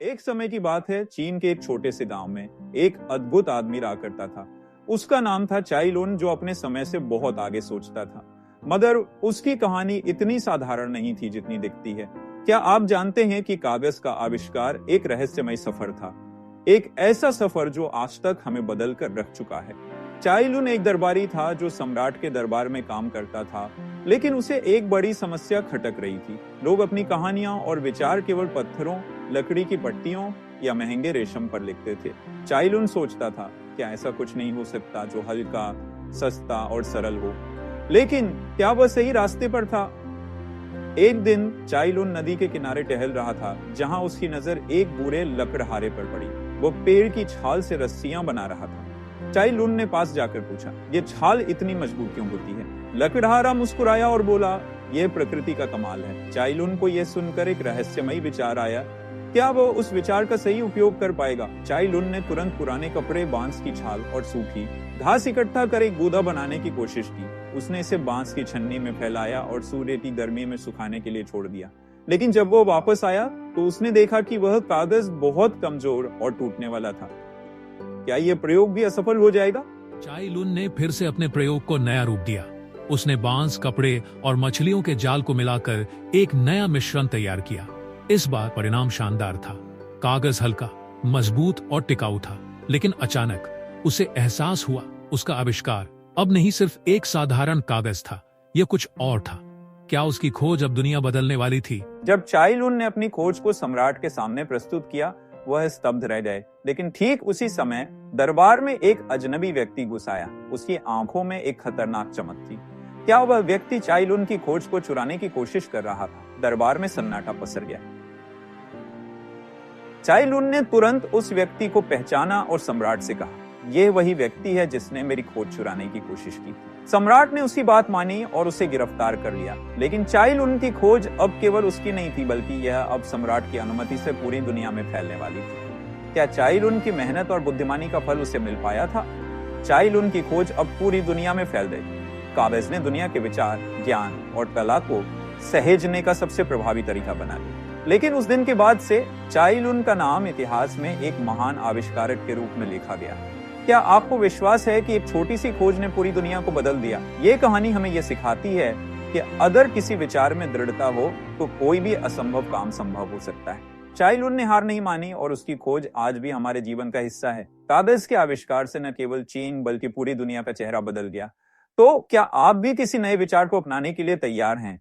एक समय की बात है, चीन के एक छोटे से गांव में एक अद्भुत आदमी रहा करता था। उसका नाम था चाई लुन, जो अपने समय से बहुत आगे सोचता था। मगर उसकी कहानी इतनी साधारण नहीं थी जितनी दिखती है। क्या आप जानते हैं कि कागज का आविष्कार एक रहस्यमय सफर था, एक ऐसा सफर जो आज तक हमें बदल कर रख चुका है। चाई लुन एक दरबारी था जो सम्राट के दरबार में काम करता था, लेकिन उसे एक बड़ी समस्या खटक रही थी। लोग अपनी कहानियां और विचार केवल पत्थरों, लकड़ी की पट्टियों या महंगे रेशम पर लिखते थे। चाई लुन सोचता था, क्या ऐसा कुछ नहीं हो सकता जो हल्का, सस्ता और सरल हो? लेकिन क्या वह सही रास्ते पर था? एक दिन चाई लुन नदी के किनारे टहल रहा था, जहां उसकी नजर एक बुरे लकड़हारे पर पड़ी। वो पेड़ की छाल से रस्सियां बना रहा था। चाई लुन ने पास जाकर पूछा, ये छाल इतनी मजबूत क्यों होती है? लकड़हारा मुस्कुराया और बोला, यह प्रकृति का कमाल है। चाई लुन को यह सुनकर एक रहस्यमय विचार आया, क्या वो उस विचार का सही उपयोग कर पाएगा? चाई लुन ने तुरंत पुराने कपड़े, बांस की छाल और सूखी घास इकट्ठा कर एक गूदा बनाने की कोशिश की। उसने इसे बांस की छन्नी में फैलाया और सूर्य की गर्मी में सुखाने के लिए छोड़ दिया। लेकिन जब वो वापस आया तो उसने देखा कि वह कागज बहुत कमजोर और टूटने वाला था। क्या यह प्रयोग भी असफल हो जाएगा? चाई लुन ने फिर से अपने प्रयोग को नया रूप दिया। उसने बांस, कपड़े और मछलियों के जाल को मिलाकर एक नया मिश्रण तैयार किया। इस बार परिणाम शानदार था। कागज हल्का, मजबूत और टिकाऊ था। लेकिन अचानक उसे एहसास हुआ, उसका आविष्कार अब नहीं सिर्फ एक साधारण कागज था, यह कुछ और था। क्या उसकी खोज अब दुनिया बदलने वाली थी? जब चाई लुन ने अपनी खोज को सम्राट के सामने प्रस्तुत किया, वह स्तब्ध रह गए। लेकिन ठीक उसी समय दरबार में एक अजनबी व्यक्ति घुस आया। उसकी आंखों में एक खतरनाक चमक थी। क्या वह व्यक्ति चाई लुन की खोज को चुराने की कोशिश कर रहा था? दरबार में सन्नाटा पसर गया। चाई लुन ने तुरंत उस व्यक्ति को पहचाना और सम्राट से कहा, यह वही व्यक्ति है जिसने मेरी खोज चुराने की कोशिश की थी। सम्राट ने उसकी बात मानी और उसे गिरफ्तार कर लिया। लेकिन चाई लुन की खोज अब केवल उसकी नहीं थी, बल्कि यह अब सम्राट की अनुमति से पूरी दुनिया में फैलने वाली थी। क्या चाई लुन की मेहनत और बुद्धिमानी का फल उसे मिल पाया था? चाई लुन की खोज अब पूरी दुनिया में फैल गई। कागज ने दुनिया के विचार, ज्ञान और कला को सहेजने का सबसे प्रभावी तरीका बना दिया। लेकिन उस दिन के बाद से चाई लुन का नाम इतिहास में एक महान आविष्कारक के रूप में लिखा गया। क्या आपको विश्वास है कि एक छोटी सी खोज ने पूरी दुनिया को बदल दिया? ये कहानी हमें यह सिखाती है कि अगर किसी विचार में दृढ़ता हो तो कोई भी असंभव काम संभव हो सकता है। चाई लुन ने हार नहीं मानी और उसकी खोज आज भी हमारे जीवन का हिस्सा है। कागज के आविष्कार से न केवल चीन बल्कि पूरी दुनिया का चेहरा बदल गया। तो क्या आप भी किसी नए विचार को अपनाने के लिए तैयार हैं?